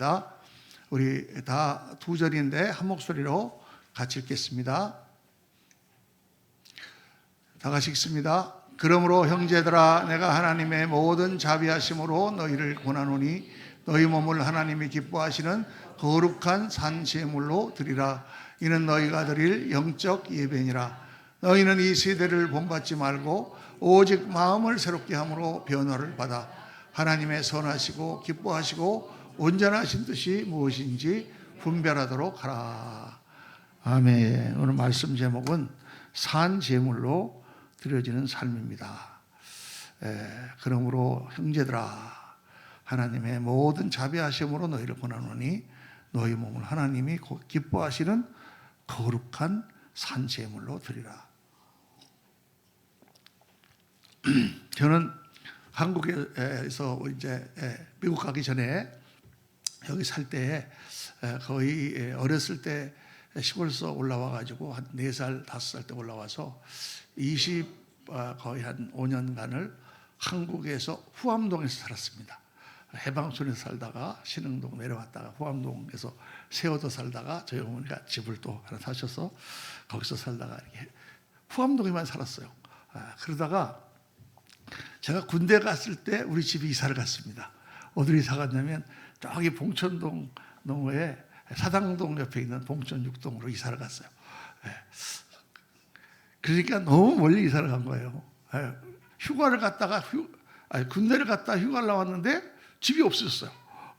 하겠습니다. 우리 다 두 절인데 한 목소리로 같이 읽겠습니다. 다 같이 읽습니다. 그러므로 형제들아, 내가 하나님의 모든 자비하심으로 너희를 권하노니 너희 몸을 하나님이 기뻐하시는 거룩한 산 제물로 드리라. 이는 너희가 드릴 영적 예배니라. 너희는 이 세대를 본받지 말고 오직 마음을 새롭게 함으로 변화를 받아 하나님의 선하시고 기뻐하시고 온전하신 뜻이 무엇인지 분별하도록 하라. 아멘. 오늘 말씀 제목은 산 제물로 드려지는 삶입니다. 그러므로 형제들아, 하나님의 모든 자비하심으로 너희를 권하노니 너희 몸을 하나님이 기뻐하시는 거룩한 산 제물로 드리라. 저는 한국에서 이제 미국 가기 전에 여기 살 때 거의 어렸을 때 시골에서 올라와 가지고 한 4살, 5살 때 올라와서 거의 한 5년간을 한국에서 후암동에서 살았습니다. 해방촌에서 살다가 신흥동 내려왔다가 후암동에서 세워도 살다가 저희 어머니가 집을 또 하나 사셔서 거기서 살다가 이렇게 후암동에만 살았어요. 그러다가 제가 군대 갔을 때 우리 집이 이사를 갔습니다. 어디로 이사 갔냐면 저기 봉천동 너머에 사당동 옆에 있는 봉천 6동으로 이사를 갔어요. 그러니까 너무 멀리 이사를 간 거예요. 휴가를 갔다가 군대를 갔다가 휴가를 나왔는데 집이 없었어요.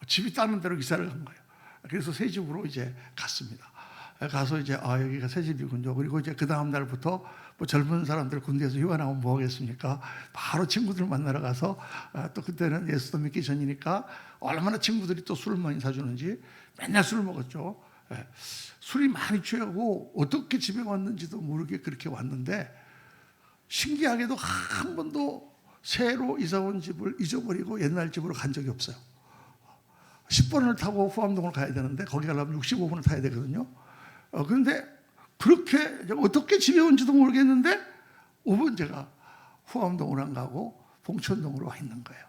집이 다른 데로 이사를 간 거예요. 그래서 새 집으로 이제 갔습니다. 가서 이제 여기가 새 집이군요. 그리고 이제 그 다음 날부터 뭐 젊은 사람들 군대에서 휴가 나오면 뭐 하겠습니까? 바로 친구들 만나러 가서 또 그때는 예수도 믿기 전이니까 얼마나 친구들이 또 술을 많이 사주는지 맨날 술을 먹었죠. 술이 많이 취하고 어떻게 집에 왔는지도 모르게 그렇게 왔는데 신기하게도 한 번도 새로 이사 온 집을 잊어버리고 옛날 집으로 간 적이 없어요. 10번을 타고 후암동을 가야 되는데 거기 가려면 65분을 타야 되거든요. 그런데 그렇게 어떻게 집에 온지도 모르겠는데 5번 제가 후암동으로 안 가고 봉천동으로 와 있는 거예요.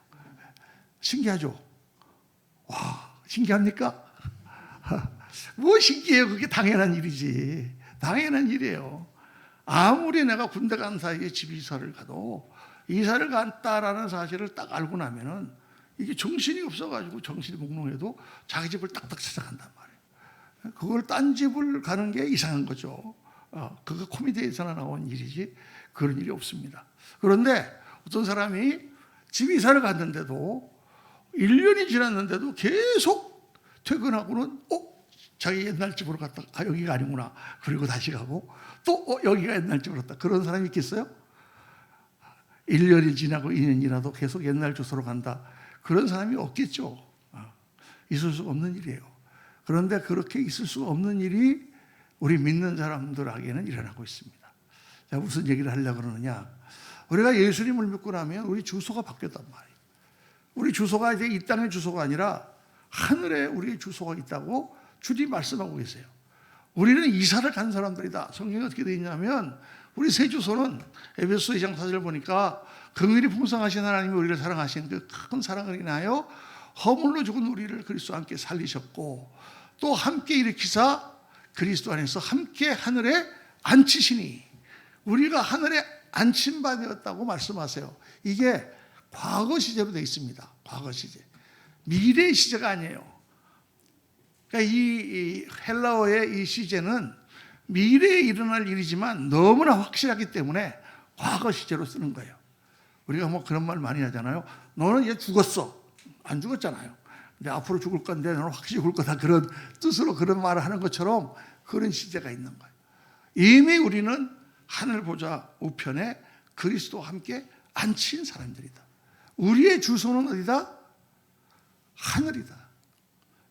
신기하죠? 와, 신기합니까? 뭐 신기해요? 그게 당연한 일이지. 당연한 일이에요. 아무리 내가 군대 간 사이에 집 이사를 가도 이사를 갔다라는 사실을 딱 알고 나면은 이게 정신이 없어가지고 정신이 몽롱해도 자기 집을 딱딱 찾아간단 말이에요. 그걸 딴 집을 가는 게 이상한 거죠. 그거 코미디에서나 나온 일이지 그런 일이 없습니다. 그런데 어떤 사람이 집 이사를 갔는데도 1년이 지났는데도 계속 퇴근하고는 자기 옛날 집으로 갔다 여기가 아니구나. 그리고 다시 가고 또 여기가 옛날 집으로 갔다. 그런 사람이 있겠어요? 1년이 지나고 2년이 지나도 계속 옛날 주소로 간다. 그런 사람이 없겠죠. 있을 수가 없는 일이에요. 그런데 그렇게 있을 수가 없는 일이 우리 믿는 사람들에게는 일어나고 있습니다. 자, 무슨 얘기를 하려고 그러느냐. 우리가 예수님을 믿고 나면 우리 주소가 바뀌었단 말이에요. 우리 주소가 이제 이 땅의 주소가 아니라 하늘에 우리의 주소가 있다고 주님 말씀하고 계세요. 우리는 이사를 간 사람들이다. 성경이 어떻게 되어 있냐면 우리 새 주소는 에베소 2장 4절 보니까 긍휼이 풍성하신 하나님이 우리를 사랑하신 그 큰 사랑을 인하여 허물로 죽은 우리를 그리스도와 함께 살리셨고 또 함께 일으키사 그리스도 안에서 함께 하늘에 앉히시니 우리가 하늘에 앉힌 바 되었다고 말씀하세요. 이게 과거 시제로 되어 있습니다. 과거 시제. 미래 시제가 아니에요. 그러니까 이 헬라어의 이 시제는 미래에 일어날 일이지만 너무나 확실하기 때문에 과거 시제로 쓰는 거예요. 우리가 뭐 그런 말 많이 하잖아요. 너는 이제 죽었어. 안 죽었잖아요. 근데 앞으로 죽을 건데 너는 확실히 죽을 거다. 그런 뜻으로 그런 말을 하는 것처럼 그런 시제가 있는 거예요. 이미 우리는 하늘 보좌 우편에 그리스도와 함께 앉힌 사람들이다. 우리의 주소는 어디다? 하늘이다.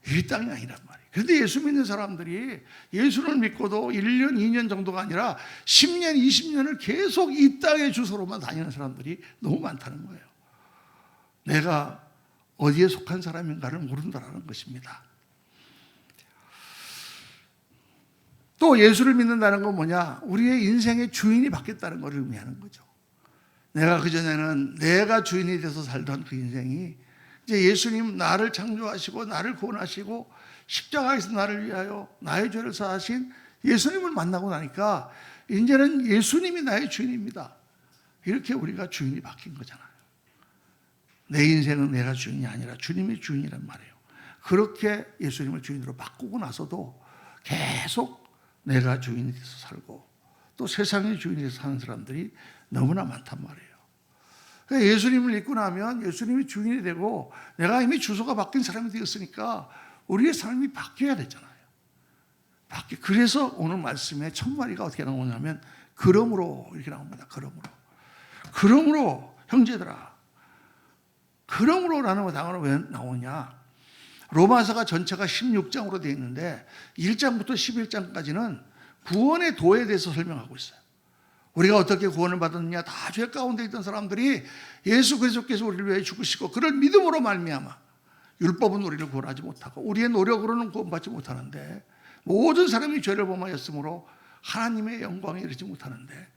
이 땅이 아니란 말이에요. 그런데 예수 믿는 사람들이 예수를 믿고도 1년, 2년 정도가 아니라 10년, 20년을 계속 이 땅의 주소로만 다니는 사람들이 너무 많다는 거예요. 내가 어디에 속한 사람인가를 모른다는 것입니다. 또 예수를 믿는다는 건 뭐냐? 우리의 인생의 주인이 바뀌었다는 것을 의미하는 거죠. 내가 그전에는 내가 주인이 돼서 살던 그 인생이 이제 예수님 나를 창조하시고 나를 구원하시고 십자가에서 나를 위하여 나의 죄를 사하신 예수님을 만나고 나니까 이제는 예수님이 나의 주인입니다. 이렇게 우리가 주인이 바뀐 거잖아요. 내 인생은 내가 주인이 아니라 주님이 주인이란 말이에요. 그렇게 예수님을 주인으로 바꾸고 나서도 계속 내가 주인이 돼서 살고 또 세상의 주인이 돼서 사는 사람들이 너무나 많단 말이에요. 예수님을 믿고 나면 예수님이 주인이 되고 내가 이미 주소가 바뀐 사람이 되었으니까 우리의 삶이 바뀌어야 되잖아요. 그래서 오늘 말씀에 첫 마디가 어떻게 나오냐면 그러므로 이렇게 나옵니다. 그러므로 형제들아, 그러므로라는 단어는 왜 나오냐? 로마서가 전체가 16장으로 되어 있는데 1장부터 11장까지는 구원의 도에 대해서 설명하고 있어요. 우리가 어떻게 구원을 받았느냐, 다 죄 가운데 있던 사람들이 예수 그리스도께서 우리를 위해 죽으시고 그를 믿음으로 말미암아 율법은 우리를 구원하지 못하고 우리의 노력으로는 구원받지 못하는데 모든 사람이 죄를 범하였으므로 하나님의 영광에 이르지 못하는데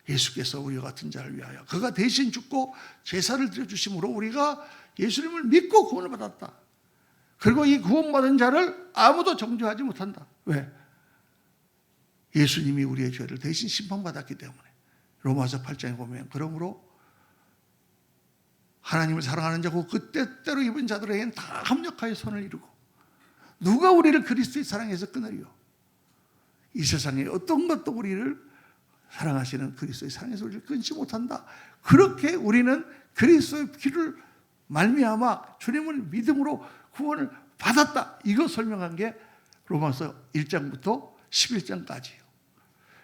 예수께서 우리와 같은 자를 위하여 그가 대신 죽고 제사를 드려주심으로 우리가 예수님을 믿고 구원을 받았다. 그리고 이 구원받은 자를 아무도 정죄하지 못한다. 왜? 예수님이 우리의 죄를 대신 심판받았기 때문에. 로마서 8장에 보면 그러므로 하나님을 사랑하는 자고 그 때때로 입은 자들에게는 다 합력하여 선을 이루고 누가 우리를 그리스도의 사랑에서 끊으리요? 이 세상에 어떤 것도 우리를 사랑하시는 그리스도의 사랑에서 우리를 끊지 못한다. 그렇게 우리는 그리스도의 피를 말미암아 주님을 믿음으로 구원을 받았다. 이거 설명한 게 로마서 1장부터 11장까지예요.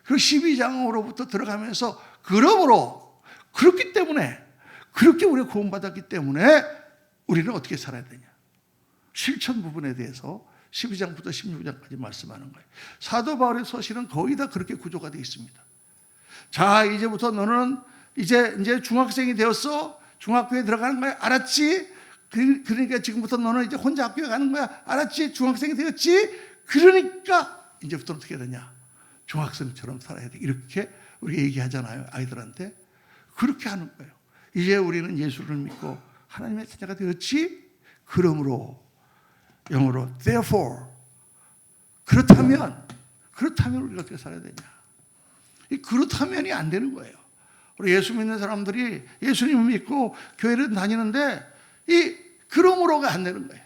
그리고 12장으로부터 들어가면서 그러므로 그렇기 때문에 그렇게 우리가 구원받았기 때문에 우리는 어떻게 살아야 되냐. 실천 부분에 대해서 12장부터 16장까지 말씀하는 거예요. 사도 바울의 서신은 거의 다 그렇게 구조가 되어 있습니다. 자, 이제부터 너는 이제 중학생이 되었어. 중학교에 들어가는 거야. 알았지? 그러니까 지금부터 너는 이제 혼자 학교에 가는 거야. 알았지? 중학생이 되었지? 그러니까 이제부터는 어떻게 되냐? 중학생처럼 살아야 돼. 이렇게 우리가 얘기하잖아요. 아이들한테. 그렇게 하는 거예요. 이제 우리는 예수를 믿고 하나님의 자녀가 되었지? 그러므로 영어로 therefore 그렇다면 우리가 어떻게 살아야 되냐? 이 그렇다면이 안 되는 거예요. 우리 예수 믿는 사람들이 예수님을 믿고 교회를 다니는데 이 그러므로가 안 되는 거예요.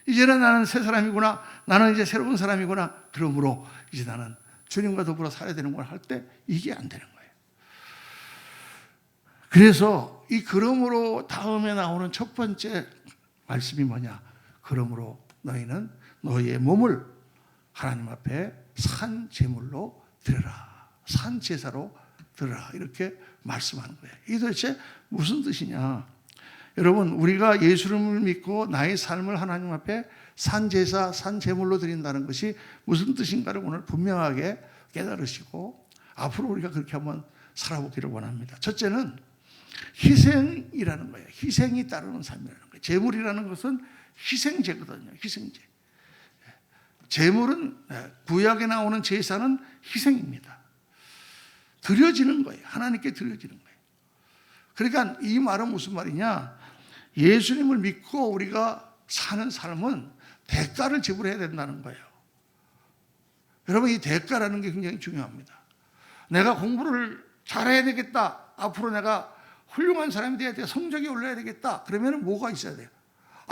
이제는 나는 새 사람이구나. 나는 이제 새로운 사람이구나. 그러므로 이제 나는 주님과 더불어 살아야 되는 걸 할 때 이게 안 되는 거예요. 그래서 이 그러므로 다음에 나오는 첫 번째 말씀이 뭐냐? 그러므로 너희는 너희의 몸을 하나님 앞에 산 제물로 드려라. 산 제사로 드려라. 이렇게 말씀하는 거예요. 이게 도대체 무슨 뜻이냐? 여러분, 우리가 예수를 믿고 나의 삶을 하나님 앞에 산 제사, 산 제물로 드린다는 것이 무슨 뜻인가를 오늘 분명하게 깨달으시고 앞으로 우리가 그렇게 한번 살아보기를 원합니다. 첫째는 희생이라는 거예요. 희생이 따르는 삶이라는 거예요. 제물이라는 것은 희생제거든요. 희생제. 제물은 구약에 나오는 제사는 희생입니다. 드려지는 거예요. 하나님께 드려지는 거예요. 그러니까 이 말은 무슨 말이냐? 예수님을 믿고 우리가 사는 삶은 대가를 지불해야 된다는 거예요. 여러분, 이 대가라는 게 굉장히 중요합니다. 내가 공부를 잘해야 되겠다. 앞으로 내가 훌륭한 사람이 돼야 돼. 성적이 올라야 되겠다. 그러면 뭐가 있어야 돼요?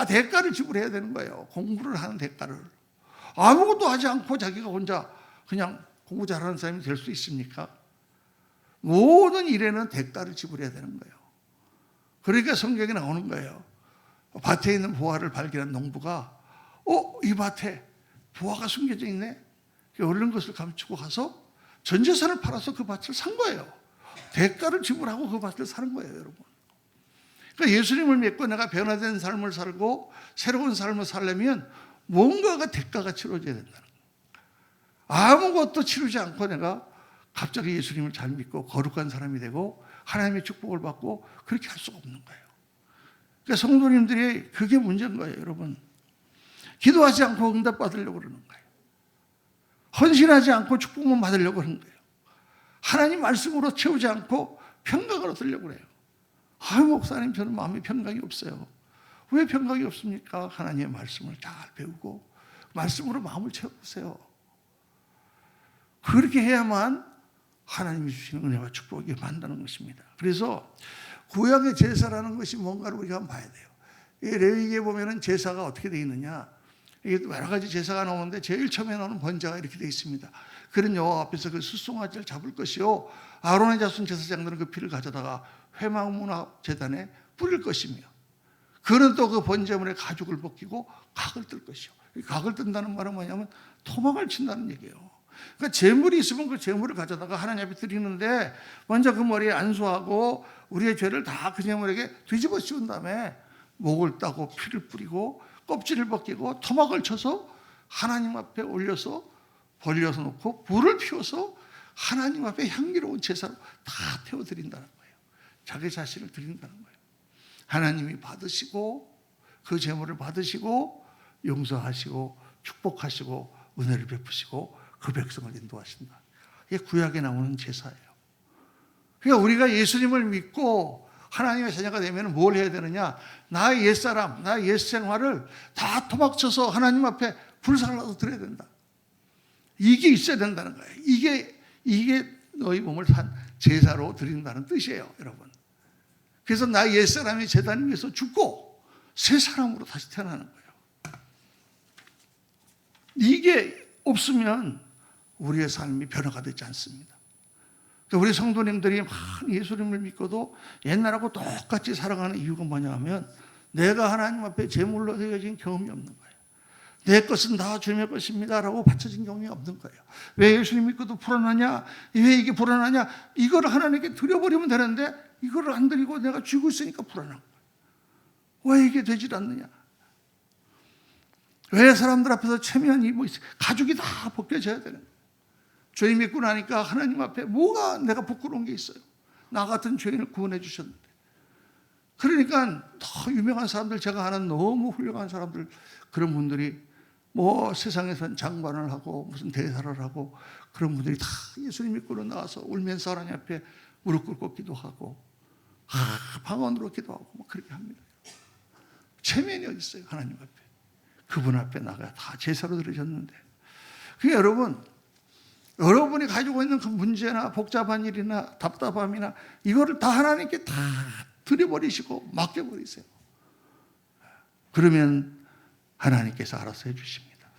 대가를 지불해야 되는 거예요. 공부를 하는 대가를. 아무것도 하지 않고 자기가 혼자 그냥 공부 잘하는 사람이 될 수 있습니까? 모든 일에는 대가를 지불해야 되는 거예요. 그러니까 성경에 나오는 거예요. 밭에 있는 보화를 발견한 농부가 이 밭에 보화가 숨겨져 있네. 얼른 것을 감추고 가서 전 재산을 팔아서 그 밭을 산 거예요. 대가를 지불하고 그 밭을 사는 거예요, 여러분. 그러니까 예수님을 믿고 내가 변화된 삶을 살고 새로운 삶을 살려면 뭔가가 대가가 치러져야 된다는 거예요. 아무것도 치르지 않고 내가 갑자기 예수님을 잘 믿고 거룩한 사람이 되고 하나님의 축복을 받고 그렇게 할 수가 없는 거예요. 그러니까 성도님들이 그게 문제인 거예요, 여러분. 기도하지 않고 응답 받으려고 그러는 거예요. 헌신하지 않고 축복만 받으려고 하는 거예요. 하나님 말씀으로 채우지 않고 평강을 얻으려고 그래요. 목사님 저는 마음에 평강이 없어요. 왜 평강이 없습니까? 하나님의 말씀을 잘 배우고 말씀으로 마음을 채워보세요. 그렇게 해야만 하나님이 주시는 은혜와 축복이 만나는 것입니다. 그래서 구약의 제사라는 것이 뭔가를 우리가 한번 봐야 돼요. 이 레위기에 보면은 제사가 어떻게 되어 있느냐, 이게 여러 가지 제사가 나오는데 제일 처음에 나오는 번제가 이렇게 되어 있습니다. 그런 여호와 앞에서 그 숫송아지를 잡을 것이요, 아론의 자손 제사장들은 그 피를 가져다가 회막문화 제단에 뿌릴 것이며, 그는 또 그 번제물의 가죽을 벗기고 각을 뜰 것이요. 각을 뜬다는 말은 뭐냐면 토막을 친다는 얘기예요. 그러니까 제물이 있으면 그 제물을 가져다가 하나님 앞에 드리는데, 먼저 그 머리에 안수하고 우리의 죄를 다 그 제물에게 뒤집어 씌운 다음에 목을 따고 피를 뿌리고 껍질을 벗기고 토막을 쳐서 하나님 앞에 올려서 벌려서 놓고 불을 피워서 하나님 앞에 향기로운 제사로 다 태워드린다는 거예요. 자기 자신을 드린다는 거예요. 하나님이 받으시고 그 제물을 받으시고 용서하시고 축복하시고 은혜를 베푸시고 그 백성을 인도하신다. 이게 구약에 나오는 제사예요. 그러니까 우리가 예수님을 믿고 하나님의 자녀가 되면 뭘 해야 되느냐, 나의 옛사람, 나의 옛생활을 다 토막쳐서 하나님 앞에 불살라서 드려야 된다. 이게 있어야 된다는 거예요. 이게 너희 몸을 산 제사로 드린다는 뜻이에요, 여러분. 그래서 나의 옛사람이 제단 위에서 죽고 새 사람으로 다시 태어나는 거예요. 이게 없으면 우리의 삶이 변화가 되지 않습니다. 우리 성도님들이 많이 예수님을 믿고도 옛날하고 똑같이 살아가는 이유가 뭐냐 하면, 내가 하나님 앞에 제물로 드려진 경험이 없는 거예요. 내 것은 다 주님의 것입니다 라고 바쳐진 경험이 없는 거예요. 왜 예수님 믿고도 불안하냐, 왜 이게 불안하냐, 이거를 하나님께 드려버리면 되는데 이거를 안 드리고 내가 쥐고 있으니까 불안한 거예요. 왜 이게 되질 않느냐, 왜 사람들 앞에서 체면이 가죽이 다 벗겨져야 되는 거예요. 죄 믿고 나니까 하나님 앞에 뭐가 내가 부끄러운 게 있어요. 나 같은 죄인을 구원해 주셨는데. 그러니까 더 유명한 사람들, 제가 아는 너무 훌륭한 사람들, 그런 분들이 뭐 세상에선 장관을 하고 무슨 대사를 하고 그런 분들이 다 예수님 믿고 나와서 울면서 하나님 앞에 무릎 꿇고 기도하고 방언으로 기도하고 뭐 그렇게 합니다. 체면이 어디 있어요? 하나님 앞에. 그분 앞에 나가 다 제사로 드려졌는데. 그러니까 여러분이 가지고 있는 그 문제나 복잡한 일이나 답답함이나 이거를 다 하나님께 다 드려버리시고 맡겨버리세요. 그러면 하나님께서 알아서 해주십니다.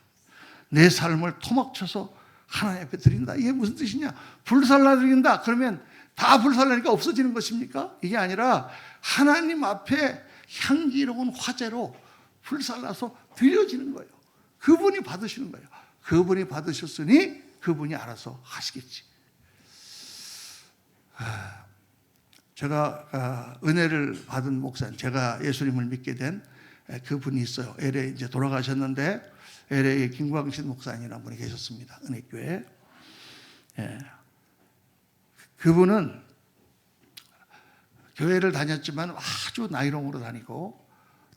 내 삶을 토막쳐서 하나님 앞에 드린다. 이게 무슨 뜻이냐? 불살라 드린다. 그러면 다 불살라니까 없어지는 것입니까? 이게 아니라 하나님 앞에 향기로운 화제로 불살라서 드려지는 거예요. 그분이 받으시는 거예요. 그분이 받으셨으니 그분이 알아서 하시겠지. 제가 은혜를 받은 목사님, 제가 예수님을 믿게 된 그분이 있어요. LA 이제 돌아가셨는데 LA에 김광신 목사님이라는 분이 계셨습니다. 은혜교회. 그분은 교회를 다녔지만 아주 나이롱으로 다니고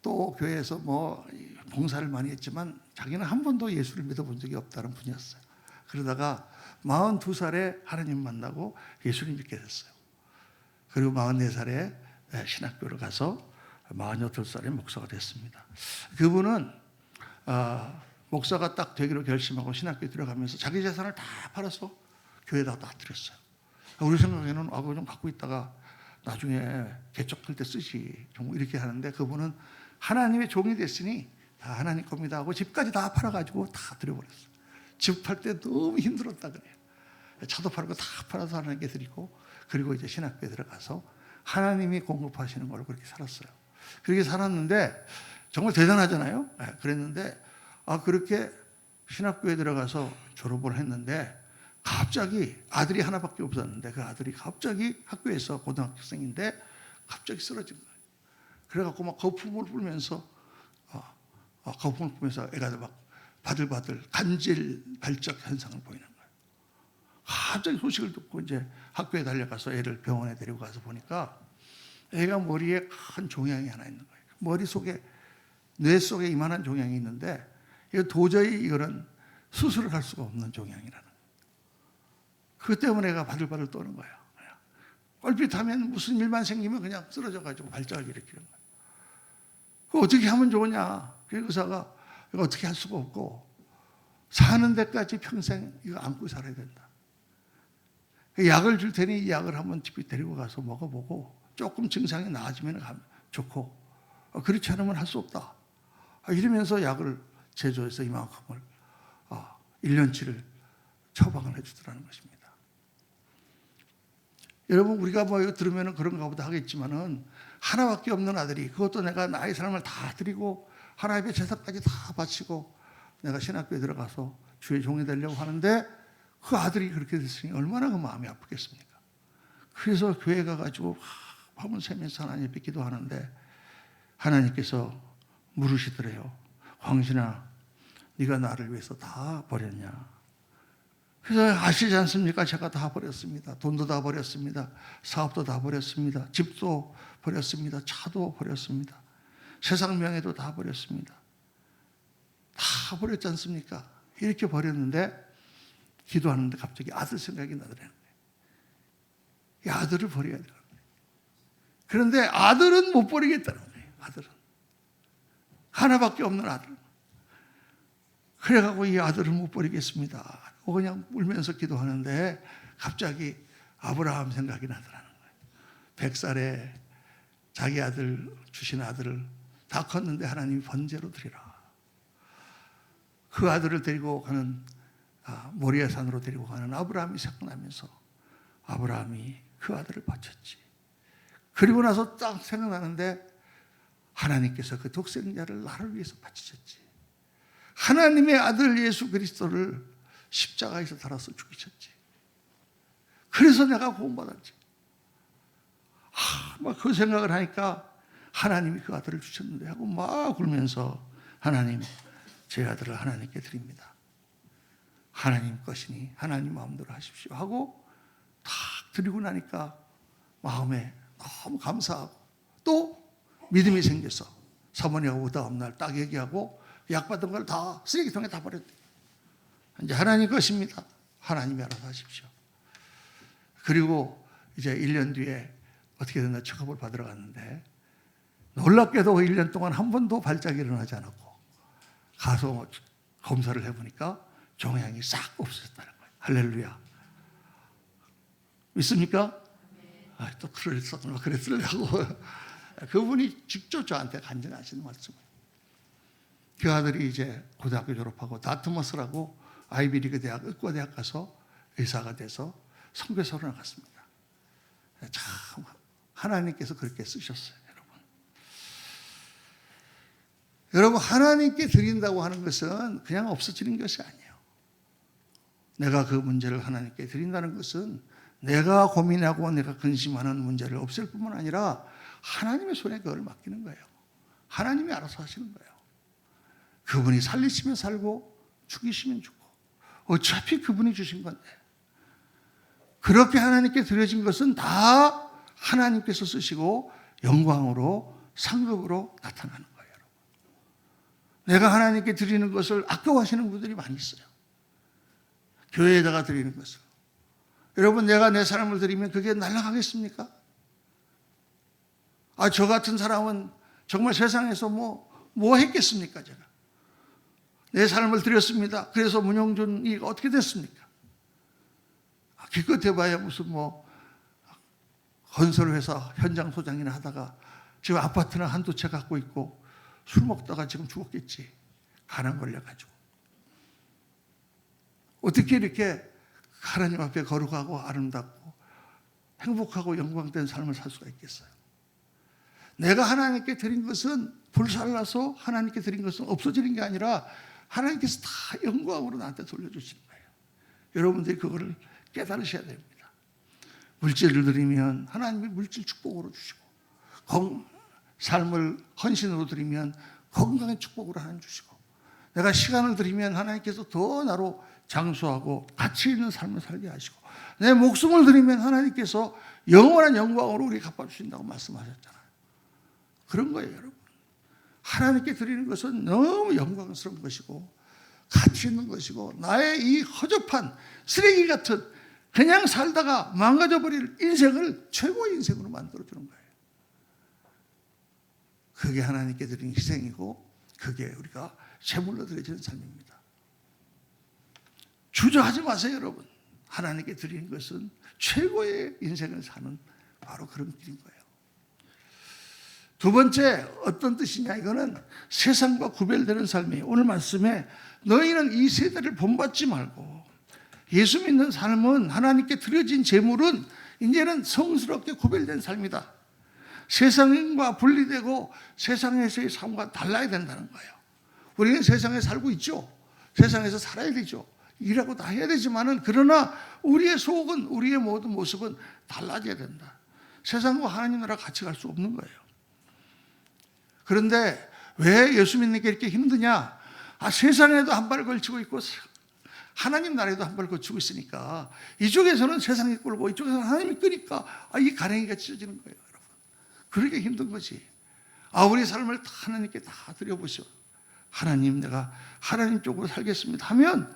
또 교회에서 뭐 봉사를 많이 했지만 자기는 한 번도 예수를 믿어본 적이 없다는 분이었어요. 그러다가 42살에 하나님 만나고 예수님 믿게 됐어요. 그리고 44살에 신학교를 가서 48살에 목사가 됐습니다. 그분은 목사가 딱 되기로 결심하고 신학교에 들어가면서 자기 재산을 다 팔아서 교회에다 다 드렸어요. 우리 생각에는 그거 좀 갖고 있다가 나중에 개척할 때 쓰지 좀 이렇게 하는데, 그분은 하나님의 종이 됐으니 다 하나님 겁니다 하고 집까지 다 팔아가지고 다 드려버렸어요. 집 팔 때 너무 힘들었다 그래요. 차도 팔고 다 팔아서 하나님께 드리고, 그리고 이제 신학교에 들어가서 하나님이 공급하시는 걸로 그렇게 살았어요. 그렇게 살았는데 정말 대단하잖아요. 그랬는데 그렇게 신학교에 들어가서 졸업을 했는데 갑자기 아들이 하나밖에 없었는데 그 아들이 갑자기 학교에서 고등학생인데 갑자기 쓰러진 거예요. 그래갖고 막 거품을 불면서 애가 막 바들바들 간질 발작 현상을 보이는 거예요. 갑자기 소식을 듣고 이제 학교에 달려가서 애를 병원에 데리고 가서 보니까 애가 머리에 큰 종양이 하나 있는 거예요. 머릿속에, 뇌 속에 이만한 종양이 있는데 이거 도저히 이거는 수술을 할 수가 없는 종양이라는 거예요. 그 때문에 애가 바들바들 떠는 거예요. 얼핏하면 무슨 일만 생기면 그냥 쓰러져가지고 발작을 일으키는 거예요. 그 어떻게 하면 좋으냐? 그 의사가 이거 어떻게 할 수가 없고 사는 데까지 평생 이거 안고 살아야 된다. 약을 줄 테니 이 약을 한번 집에 데리고 가서 먹어보고 조금 증상이 나아지면 좋고 그렇지 않으면 할 수 없다. 이러면서 약을 제조해서 이만큼을 1년치를 처방을 해주더라는 것입니다. 여러분 우리가 뭐 이거 들으면 그런가 보다 하겠지만은 하나밖에 없는 아들이 그것도 내가 나의 삶을 다 드리고 하나님의 제사까지 다 바치고 내가 신학교에 들어가서 주의 종이 되려고 하는데 그 아들이 그렇게 됐으니 얼마나 그 마음이 아프겠습니까? 그래서 교회 가가지고 밤을 새면서 하나님 앞에 기도하는데 하나님께서 물으시더래요. 광신아, 네가 나를 위해서 다 버렸냐? 그래서 아시지 않습니까? 제가 다 버렸습니다. 돈도 다 버렸습니다. 사업도 다 버렸습니다. 집도 버렸습니다. 차도 버렸습니다. 세상 명예도 다 버렸습니다. 다 버렸지 않습니까? 이렇게 버렸는데 기도하는데 갑자기 아들 생각이 나더라는 거예요. 이 아들을 버려야 돼요. 그런데 아들은 못 버리겠다는 거예요. 아들은. 하나밖에 없는 아들. 그래가지고 이 아들을 못 버리겠습니다. 그냥 울면서 기도하는데 갑자기 아브라함 생각이 나더라는 거예요. 100살에 자기 아들 주신 아들을 다 컸는데 하나님이 번제로 드리라. 그 아들을 데리고 가는 모리아 산으로 데리고 가는 아브라함이 생각나면서 아브라함이 그 아들을 바쳤지. 그리고 나서 딱 생각나는데 하나님께서 그 독생자를 나를 위해서 바치셨지. 하나님의 아들 예수 그리스도를 십자가에서 달아서 죽이셨지. 그래서 내가 구원받았지. 막 그 생각을 하니까 하나님이 그 아들을 주셨는데 하고 막 울면서 하나님, 제 아들을 하나님께 드립니다. 하나님 것이니 하나님 마음대로 하십시오 하고 딱 드리고 나니까 마음에 너무 감사하고 또 믿음이 생겨서 사모님하고 다음날 딱 얘기하고 약 받은 걸 다 쓰레기통에 다 버렸대. 이제 하나님 것입니다. 하나님이 알아서 하십시오. 그리고 이제 1년 뒤에 어떻게 됐나 체크업을 받으러 갔는데 놀랍게도 1년 동안 한 번도 발작이 일어나지 않았고 가서 검사를 해보니까 종양이 싹 없어졌다는 거예요. 할렐루야. 믿습니까? 또 그랬으려고 그분이 직접 저한테 간증하시는 말씀이에요. 그 아들이 이제 고등학교 졸업하고 다트머스라고 아이비리그 대학 의과대학 가서 의사가 돼서 선교사로 나갔습니다. 참 하나님께서 그렇게 쓰셨어요. 여러분 하나님께 드린다고 하는 것은 그냥 없어지는 것이 아니에요. 내가 그 문제를 하나님께 드린다는 것은 내가 고민하고 내가 근심하는 문제를 없앨 뿐만 아니라 하나님의 손에 그걸 맡기는 거예요. 하나님이 알아서 하시는 거예요. 그분이 살리시면 살고 죽이시면 죽고 어차피 그분이 주신 건데 그렇게 하나님께 드려진 것은 다 하나님께서 쓰시고 영광으로 상급으로 나타나는 거예요. 여러분. 내가 하나님께 드리는 것을 아까워하시는 분들이 많이 있어요. 교회에다가 드리는 것을. 여러분 내가 내 사람을 드리면 그게 날아가겠습니까? 저 같은 사람은 정말 세상에서 뭐 했겠습니까? 제가 내 삶을 드렸습니다. 그래서 문영준이 어떻게 됐습니까? 기껏 해봐야 무슨 건설회사 현장 소장이나 하다가 지금 아파트는 한두 채 갖고 있고 술 먹다가 지금 죽었겠지. 간암 걸려가지고. 어떻게 이렇게 하나님 앞에 거룩하고 아름답고 행복하고 영광된 삶을 살 수가 있겠어요? 내가 하나님께 드린 것은 불살라서 하나님께 드린 것은 없어지는 게 아니라 하나님께서 다 영광으로 나한테 돌려주시는 거예요. 여러분들이 그거를 깨달으셔야 됩니다. 물질을 드리면 하나님이 물질 축복으로 주시고 삶을 헌신으로 드리면 건강의 축복으로 하나님 주시고 내가 시간을 드리면 하나님께서 더 나로 장수하고 가치 있는 삶을 살게 하시고 내 목숨을 드리면 하나님께서 영원한 영광으로 우리 갚아주신다고 말씀하셨잖아요. 그런 거예요, 여러분. 하나님께 드리는 것은 너무 영광스러운 것이고 가치 있는 것이고 나의 이 허접한 쓰레기 같은 그냥 살다가 망가져버릴 인생을 최고의 인생으로 만들어주는 거예요. 그게 하나님께 드린 희생이고 그게 우리가 제물로 드려지는 삶입니다. 주저하지 마세요, 여러분. 하나님께 드리는 것은 최고의 인생을 사는 바로 그런 길인 거예요. 두 번째, 어떤 뜻이냐? 이거는 세상과 구별되는 삶이에요. 오늘 말씀에 너희는 이 세대를 본받지 말고, 예수 믿는 삶은 하나님께 드려진 제물은 이제는 성스럽게 구별된 삶이다. 세상과 분리되고 세상에서의 삶과 달라야 된다는 거예요. 우리는 세상에 살고 있죠. 세상에서 살아야 되죠. 일하고 다 해야 되지만은, 그러나 우리의 속은, 우리의 모든 모습은 달라져야 된다. 세상과 하나님 나라 같이 갈 수 없는 거예요. 그런데 왜 예수 믿는 게 이렇게 힘드냐? 세상에도 한 발 걸치고 있고 하나님 나라에도 한 발 걸치고 있으니까, 이쪽에서는 세상이 끌고 이쪽에서는 하나님이 끄니까 이 가랭이가 찢어지는 거예요, 여러분. 그러게 힘든 거지. 우리 삶을 다 하나님께 다 드려보시오. 하나님, 내가 하나님 쪽으로 살겠습니다 하면,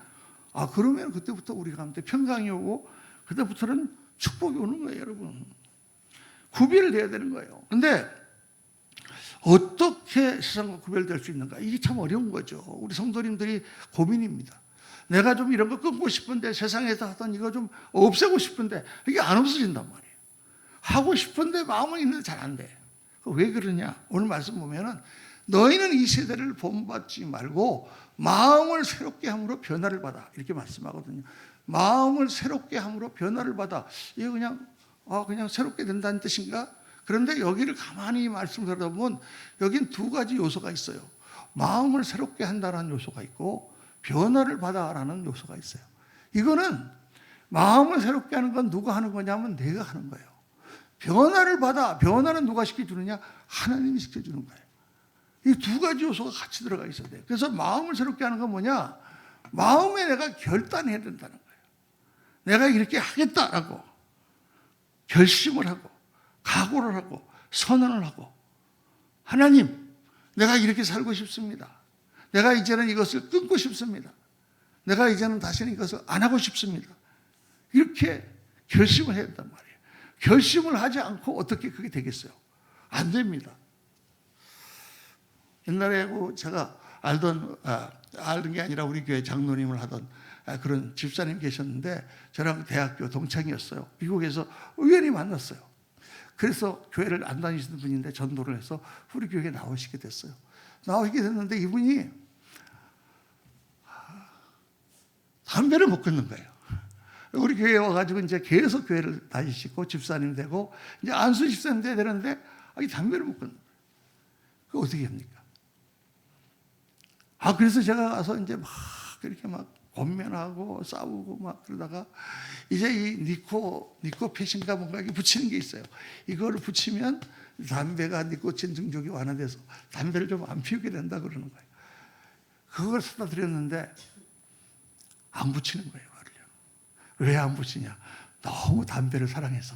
그러면 그때부터 우리 가운데 평강이 오고 그때부터는 축복이 오는 거예요, 여러분. 구별돼야 되는 거예요. 근데 어떻게 세상과 구별될 수 있는가? 이게 참 어려운 거죠. 우리 성도님들이 고민입니다. 내가 좀 이런 거 끊고 싶은데, 세상에서 하던 이거 좀 없애고 싶은데 이게 안 없어진단 말이에요. 하고 싶은데 마음은 있는데 잘 안 돼. 왜 그러냐? 오늘 말씀 보면은 너희는 이 세대를 본받지 말고 마음을 새롭게 함으로 변화를 받아, 이렇게 말씀하거든요. 마음을 새롭게 함으로 변화를 받아. 이게 그냥 새롭게 된다는 뜻인가? 그런데 여기를 가만히 말씀 들어보면 여긴 두 가지 요소가 있어요. 마음을 새롭게 한다는 요소가 있고 변화를 받아라는 요소가 있어요. 이거는 마음을 새롭게 하는 건 누가 하는 거냐면 내가 하는 거예요. 변화를 받아. 변화는 누가 시켜주느냐? 하나님이 시켜주는 거예요. 이 두 가지 요소가 같이 들어가 있어야 돼요. 그래서 마음을 새롭게 하는 건 뭐냐? 마음에 내가 결단해야 된다는 거예요. 내가 이렇게 하겠다라고 결심을 하고 각오를 하고 선언을 하고, 하나님, 내가 이렇게 살고 싶습니다. 내가 이제는 이것을 끊고 싶습니다. 내가 이제는 다시는 이것을 안 하고 싶습니다. 이렇게 결심을 해야 된단 말이에요. 결심을 하지 않고 어떻게 그게 되겠어요? 안 됩니다. 옛날에 제가 알던 게 아니라 우리 교회 장로님을 하던 그런 집사님 계셨는데, 저랑 대학교 동창이었어요. 미국에서 우연히 만났어요. 그래서 교회를 안 다니시는 분인데 전도를 해서 우리 교회에 나오시게 됐어요. 나오시게 됐는데 이분이 담배를 못 끊는 거예요. 우리 교회에 와가지고 이제 계속 교회를 다니시고 집사님 되고 이제 안수 집사님 돼야 되는데 이 담배를 못 끊는 거예요. 그거 어떻게 합니까? 그래서 제가 가서 이제 막 그렇게 막 권면하고 싸우고 막 그러다가 이제 이 니코펫인가 뭔가 이게 붙이는 게 있어요. 이거를 붙이면 담배가 니코틴 중독이 완화돼서 담배를 좀 안 피우게 된다 그러는 거예요. 그걸 사다 드렸는데 안 붙이는 거예요. 왜 안 붙이냐? 너무 담배를 사랑해서.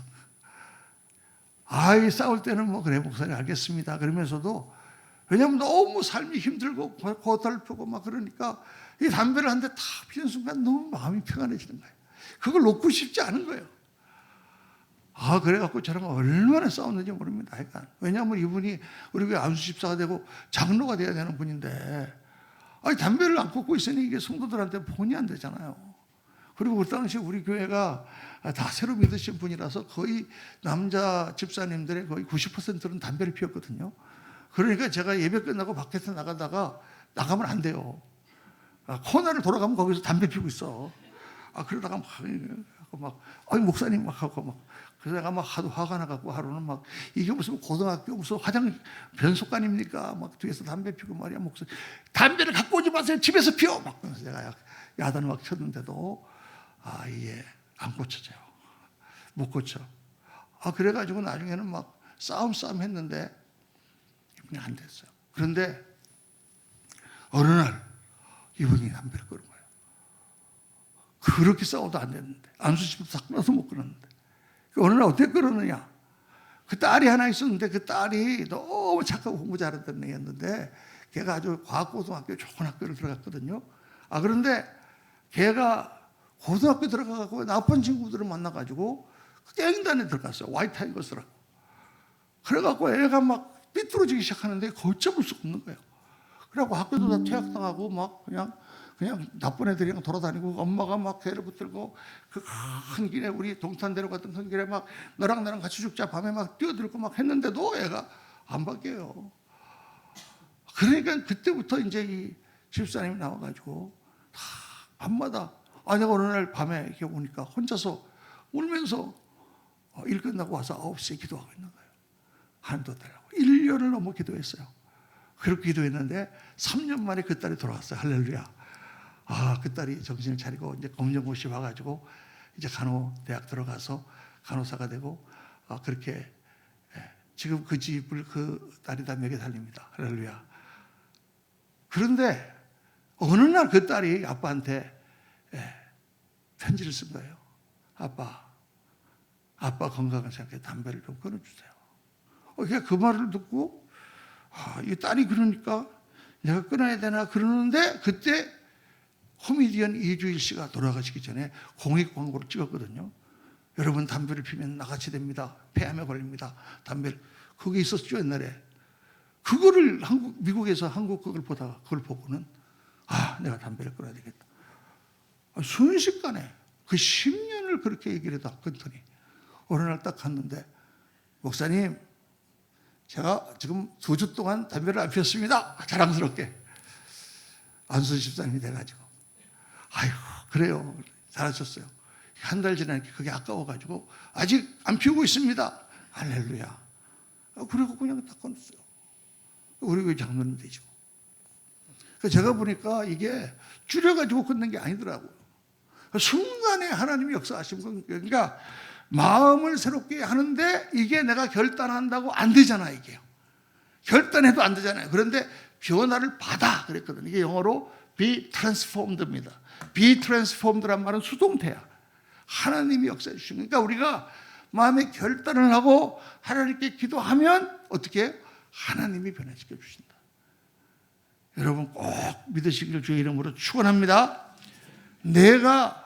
싸울 때는 뭐 그래 목사님 알겠습니다 그러면서도, 왜냐하면 너무 삶이 힘들고 고달프고 막 그러니까 이 담배를 한 대 탁 피는 순간 너무 마음이 평안해지는 거예요. 그걸 놓고 싶지 않은 거예요. 그래갖고 저랑 얼마나 싸웠는지 모릅니다. 왜냐하면 이분이 우리 교회 안수 집사가 되고 장로가 돼야 되는 분인데 담배를 안 꽂고 있으니 이게 성도들한테 본이 안 되잖아요. 그리고 그 당시 우리 교회가 다 새로 믿으신 분이라서 거의 남자 집사님들의 거의 90%는 담배를 피웠거든요. 그러니까 제가 예배 끝나고 밖에서 나가면 안 돼요. 코너를 돌아가면 거기서 담배 피우고 있어. 그러다가 목사님 막 하고 막, 그래서 내가 막 하도 화가 나갖고 하루는 막 이게 무슨 고등학교 무슨 화장 변속관입니까? 막 뒤에서 담배 피우고 말이야. 목사님 담배를 갖고 오지 마세요. 집에서 피워. 막 그래서 내가 야단을 막 쳤는데도 이게 안 고쳐져요. 못 고쳐. 그래가지고 나중에는 막 싸움 했는데 이분이 안 됐어요. 그런데 어느 날 이분이 담배를 끊은 거예요. 그렇게 싸워도 안 됐는데, 안수집도 다 끊어서 못 끊었는데, 어느 날 어떻게 끊었느냐? 그 딸이 하나 있었는데 그 딸이 너무 착하고 공부 잘했던 애였는데 걔가 아주 과학고등학교 좋은 학교를 들어갔거든요. 그런데 걔가 고등학교 들어가고 나쁜 친구들을 만나가지고 갱단에 들어갔어요. 화이트 타이거스라고. 그래갖고 애가 막 삐뚤어지기 시작하는데 걷잡을 수가 없는 거예요. 그래갖고 학교도 다 퇴학당하고 막 그냥 나쁜 애들이 그냥 돌아다니고 엄마가 막 괴를 붙들고 그 큰 길에 우리 동탄대로 갔던 큰 길에 막 너랑 나랑 같이 죽자 밤에 막 뛰어들고 막 했는데도 애가 안 바뀌어요. 그러니까 그때부터 이제 이 집사님이 나와가지고 다 밤마다 내가 어느 날 밤에 이렇게 오니까 혼자서 울면서 일 끝나고 와서 9시에 기도하고 있는 거예요. 하나님도 달라고 1년을 넘어 기도했어요. 그렇게 기도했는데 3년 만에 그 딸이 돌아왔어요. 할렐루야. 그 딸이 정신을 차리고 이제 검정고시 와가지고 이제 간호대학 들어가서 간호사가 되고 그렇게 지금 그 집을 그 딸이 다 먹여 살립니다. 할렐루야. 그런데 어느 날 그 딸이 아빠한테 편지를 쓴 거예요. 아빠 건강을 생각해 담배를 좀 끊어주세요. 그러니까 그 말을 듣고 이 딸이 그러니까 내가 끊어야 되나 그러는데 그때 코미디언 이주일 씨가 돌아가시기 전에 공익 광고를 찍었거든요. 여러분 담배를 피면 나같이 됩니다. 폐암에 걸립니다. 담배를 그게 있었죠 옛날에. 그거를 미국에서 한국 그걸 보다가 그걸 보고는 내가 담배를 끊어야 되겠다. 순식간에 그 10년을 그렇게 얘기를 해도 끊더니 어느 날 딱 갔는데 목사님 제가 지금 2주 동안 담배를 안 피웠습니다. 자랑스럽게 안순 집사님이 돼가지고 그래요 잘하셨어요. 한 달 지나니까 그게 아까워가지고 아직 안 피우고 있습니다. 할렐루야. 그리고 그냥 딱 끊었어요. 우리 왜 장로님 되죠? 제가 보니까 이게 줄여가지고 끊는 게 아니더라고요. 순간에 하나님이 역사하신 건 그러니까 마음을 새롭게 하는데 이게 내가 결단한다고 안 되잖아 이게요. 결단해도 안 되잖아요. 그런데 변화를 받아 그랬거든요. 이게 영어로 be transformed입니다. be transformed란 말은 수동태야. 하나님이 역사해 주시는 그러니까 우리가 마음의 결단을 하고 하나님께 기도하면 어떻게 하나님이 변화시켜 주신다. 여러분 꼭 믿으시기를 주의 이름으로 축원합니다. 내가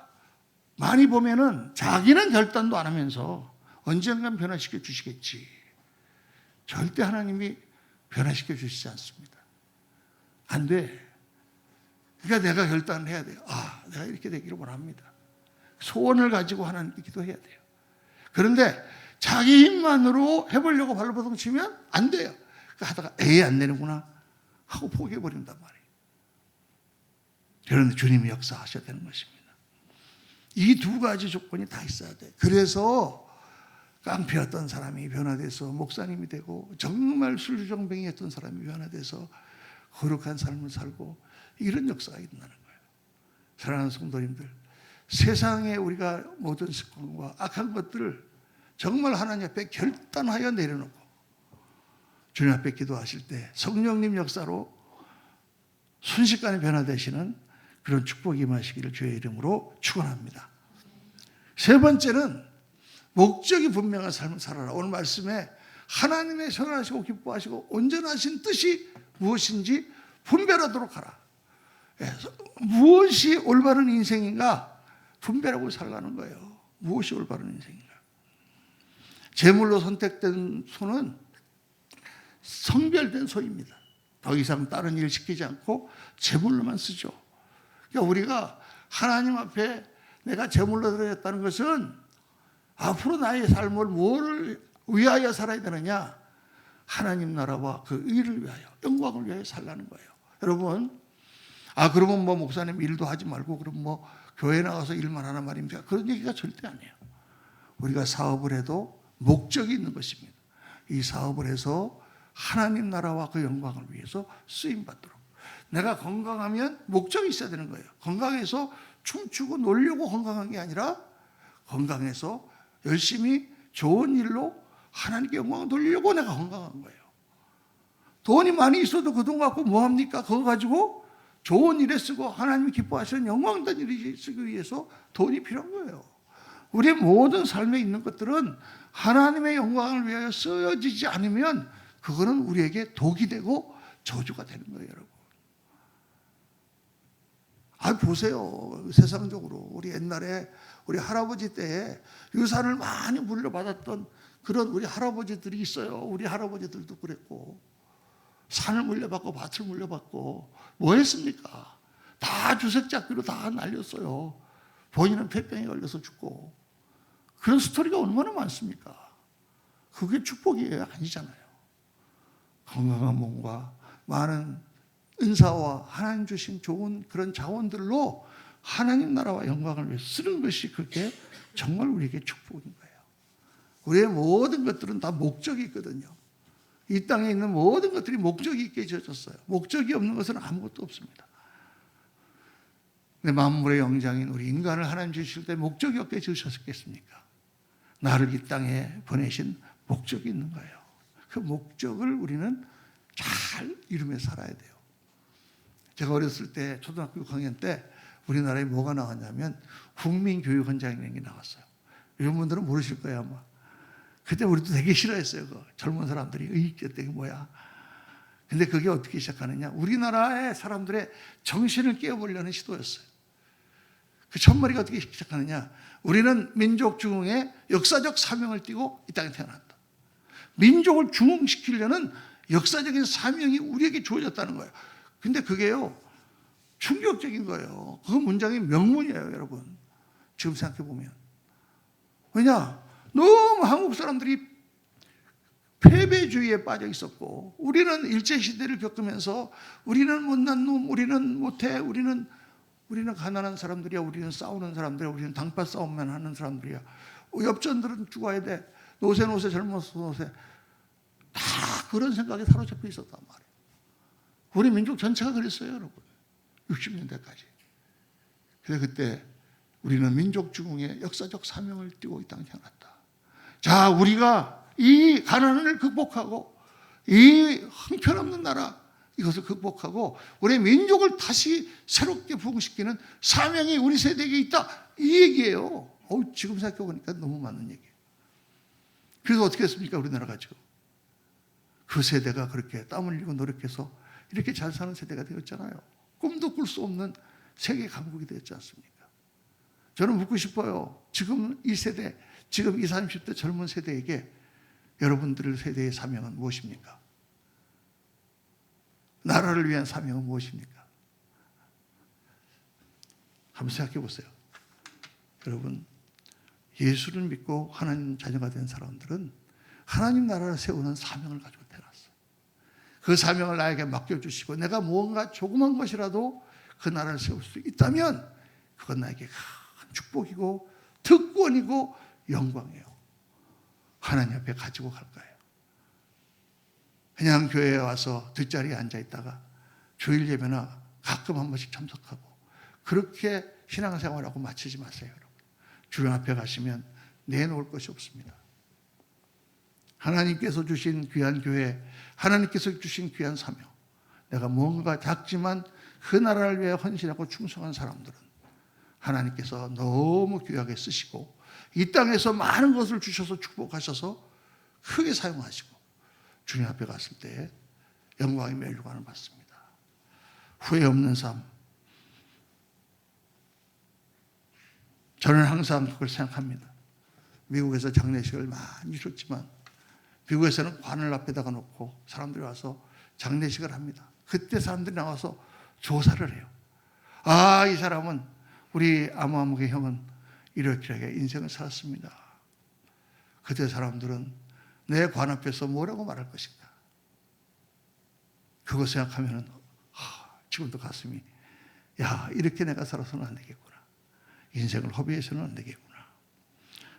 많이 보면은 자기는 결단도 안 하면서 언젠간 변화시켜 주시겠지. 절대 하나님이 변화시켜 주시지 않습니다. 안 돼. 그러니까 내가 결단을 해야 돼요. 내가 이렇게 되기를 원합니다. 소원을 가지고 하나님께 기도해야 돼요. 그런데 자기 힘만으로 해보려고 발버둥 치면 안 돼요. 하다가 안 되는구나 하고 포기해버린단 말이에요. 그런데 주님이 역사하셔야 되는 것입니다. 이 2가지 조건이 다 있어야 돼. 그래서 깡패였던 사람이 변화돼서 목사님이 되고 정말 술주정뱅이였던 사람이 변화돼서 거룩한 삶을 살고 이런 역사가 일어나는 거예요. 사랑하는 성도님들, 세상에 우리가 모든 습관과 악한 것들을 정말 하나님 앞에 결단하여 내려놓고 주님 앞에 기도하실 때 성령님 역사로 순식간에 변화되시는 그런 축복이 임하시기를 주의 이름으로 축원합니다. 3번째는 목적이 분명한 삶을 살아라. 오늘 말씀에 하나님의 선하시고 기뻐하시고 온전하신 뜻이 무엇인지 분별하도록 하라. 무엇이 올바른 인생인가 분별하고 살라는 거예요. 무엇이 올바른 인생인가. 제물로 선택된 소는 성별된 소입니다. 더 이상 다른 일 시키지 않고 제물로만 쓰죠. 그러니까 우리가 하나님 앞에 내가 제물로 드렸다는 것은 앞으로 나의 삶을 뭐를 위하여 살아야 되느냐? 하나님 나라와 그 의를 위하여, 영광을 위하여 살라는 거예요. 여러분, 그러면 뭐 목사님 일도 하지 말고 그럼 뭐 교회 나가서 일만 하란 말입니까? 그런 얘기가 절대 아니에요. 우리가 사업을 해도 목적이 있는 것입니다. 이 사업을 해서 하나님 나라와 그 영광을 위해서 쓰임받도록. 내가 건강하면 목적이 있어야 되는 거예요. 건강해서 춤추고 놀려고 건강한 게 아니라 건강해서 열심히 좋은 일로 하나님께 영광을 돌리려고 내가 건강한 거예요. 돈이 많이 있어도 그 돈 갖고 뭐합니까? 그거 가지고 좋은 일에 쓰고 하나님이 기뻐하시는 영광된 일을 쓰기 위해서 돈이 필요한 거예요. 우리의 모든 삶에 있는 것들은 하나님의 영광을 위하여 쓰여지지 않으면 그거는 우리에게 독이 되고 저주가 되는 거예요, 여러분. 보세요. 세상적으로 우리 옛날에 우리 할아버지 때에 유산을 많이 물려받았던 그런 우리 할아버지들이 있어요. 우리 할아버지들도 그랬고, 산을 물려받고 밭을 물려받고 뭐 했습니까? 다 주색잡기로 다 날렸어요. 본인은 폐병에 걸려서 죽고. 그런 스토리가 얼마나 많습니까? 그게 축복이 아니잖아요. 건강한 몸과 많은 은사와 하나님 주신 좋은 그런 자원들로 하나님 나라와 영광을 위해 쓰는 것이 그게 정말 우리에게 축복인 거예요. 우리의 모든 것들은 다 목적이 있거든요. 이 땅에 있는 모든 것들이 목적이 있게 지어졌어요. 목적이 없는 것은 아무것도 없습니다. 근데 만물의 영장인 우리 인간을 하나님 주실 때 목적이 없게 지으셨겠습니까? 나를 이 땅에 보내신 목적이 있는 거예요. 그 목적을 우리는 잘 이루며 살아야 돼요. 제가 어렸을 때 초등학교 6학년 때 우리나라에 뭐가 나왔냐면 국민교육원장이라는 게 나왔어요. 이런 분들은 모르실 거예요 아마. 그때 우리도 되게 싫어했어요. 그 젊은 사람들이 이게 뭐야. 근데 그게 어떻게 시작하느냐. 우리나라의 사람들의 정신을 깨워보려는 시도였어요. 그 첫머리가 어떻게 시작하느냐. 우리는 민족 중흥의 역사적 사명을 띠고 이 땅에 태어났다. 민족을 중흥시키려는 역사적인 사명이 우리에게 주어졌다는 거예요. 근데 그게요, 충격적인 거예요. 그 문장이 명문이에요, 여러분. 지금 생각해보면. 왜냐? 너무 한국 사람들이 패배주의에 빠져 있었고, 우리는 일제시대를 겪으면서 우리는 못난 놈, 우리는 못해, 우리는 가난한 사람들이야, 우리는 싸우는 사람들이야, 우리는 당파 싸움만 하는 사람들이야. 엽전들은 죽어야 돼. 노세 젊어서 노세. 다 그런 생각에 사로잡혀 있었단 말이에요. 우리 민족 전체가 그랬어요, 여러분. 60년대까지. 그래서 그때 우리는 민족 중흥의 역사적 사명을 띠고 이 땅에 태어났다. 자, 우리가 이 가난을 극복하고 이 형편없는 나라 이것을 극복하고 우리 민족을 다시 새롭게 부흥시키는 사명이 우리 세대에게 있다. 이 얘기예요. 지금 생각해보니까 너무 맞는 얘기예요. 그래서 어떻게 했습니까? 우리나라가 지금. 그 세대가 그렇게 땀 흘리고 노력해서 이렇게 잘 사는 세대가 되었잖아요. 꿈도 꿀 수 없는 세계 강국이 되었지 않습니까? 저는 묻고 싶어요. 지금 이 세대, 지금 20, 30대 젊은 세대에게 여러분들 세대의 사명은 무엇입니까? 나라를 위한 사명은 무엇입니까? 한번 생각해 보세요. 여러분, 예수를 믿고 하나님 자녀가 된 사람들은 하나님 나라를 세우는 사명을 가지고 태어났어요. 그 사명을 나에게 맡겨주시고 내가 무언가 조그만 것이라도 그 나라를 세울 수 있다면 그건 나에게 큰 축복이고 특권이고 영광이에요. 하나님 앞에 가지고 갈 거예요. 그냥 교회에 와서 뒷자리에 앉아있다가 주일 예배나 가끔 한 번씩 참석하고 그렇게 신앙생활하고 마치지 마세요. 여러분. 주님 앞에 가시면 내놓을 것이 없습니다. 하나님께서 주신 귀한 교회, 하나님께서 주신 귀한 사명, 내가 뭔가 작지만 그 나라를 위해 헌신하고 충성한 사람들은 하나님께서 너무 귀하게 쓰시고 이 땅에서 많은 것을 주셔서 축복하셔서 크게 사용하시고 주님 앞에 갔을 때 영광의 멸류관을 받습니다. 후회 없는 삶. 저는 항상 그걸 생각합니다. 미국에서 장례식을 많이 줬지만 미국에서는 관을 앞에다가 놓고 사람들이 와서 장례식을 합니다. 그때 사람들이 나와서 조사를 해요. 아, 이 사람은 우리 아무아무의 형은 이렇게 인생을 살았습니다. 그때 사람들은 내 관 앞에서 뭐라고 말할 것인가. 그거 생각하면 지금도 가슴이 이렇게 내가 살아서는 안 되겠구나. 인생을 허비해서는 안 되겠구나.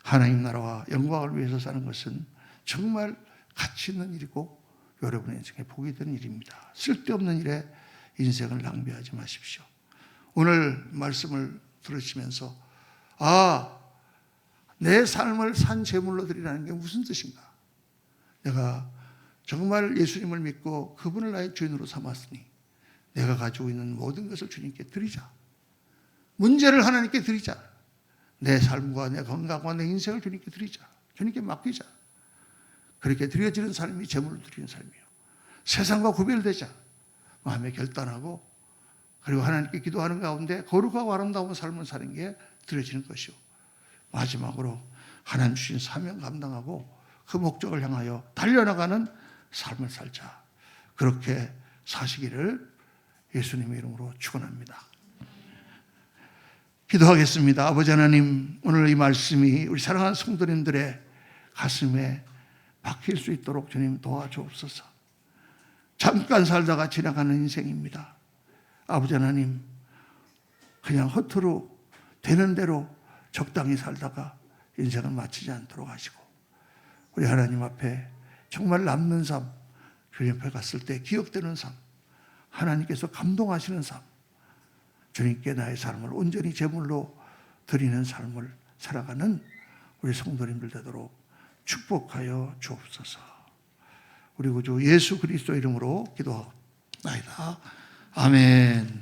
하나님 나라와 영광을 위해서 사는 것은 정말 가치 있는 일이고 여러분의 인생에 복이 되는 일입니다. 쓸데없는 일에 인생을 낭비하지 마십시오. 오늘 말씀을 들으시면서 내 삶을 산 제물로 드리라는 게 무슨 뜻인가? 내가 정말 예수님을 믿고 그분을 나의 주인으로 삼았으니 내가 가지고 있는 모든 것을 주님께 드리자. 문제를 하나님께 드리자. 내 삶과 내 건강과 내 인생을 주님께 드리자. 주님께 맡기자. 그렇게 드려지는 삶이 제물로 드리는 삶이에요. 세상과 구별되자. 마음에 결단하고 그리고 하나님께 기도하는 가운데 거룩하고 아름다운 삶을 사는 게 드려지는 것이요. 마지막으로 하나님 주신 사명 감당하고 그 목적을 향하여 달려나가는 삶을 살자. 그렇게 사시기를 예수님의 이름으로 축원합니다. 기도하겠습니다. 아버지 하나님, 오늘 이 말씀이 우리 사랑하는 성도님들의 가슴에 박힐 수 있도록 주님 도와주옵소서. 잠깐 살다가 지나가는 인생입니다. 아버지 하나님, 그냥 허투루 되는 대로 적당히 살다가 인생을 마치지 않도록 하시고, 우리 하나님 앞에 정말 남는 삶, 주님 앞에 갔을 때 기억되는 삶, 하나님께서 감동하시는 삶, 주님께 나의 삶을 온전히 제물로 드리는 삶을 살아가는 우리 성도님들 되도록 축복하여 주옵소서. 우리 구주 예수 그리스도 이름으로 기도하옵나이다. 아멘.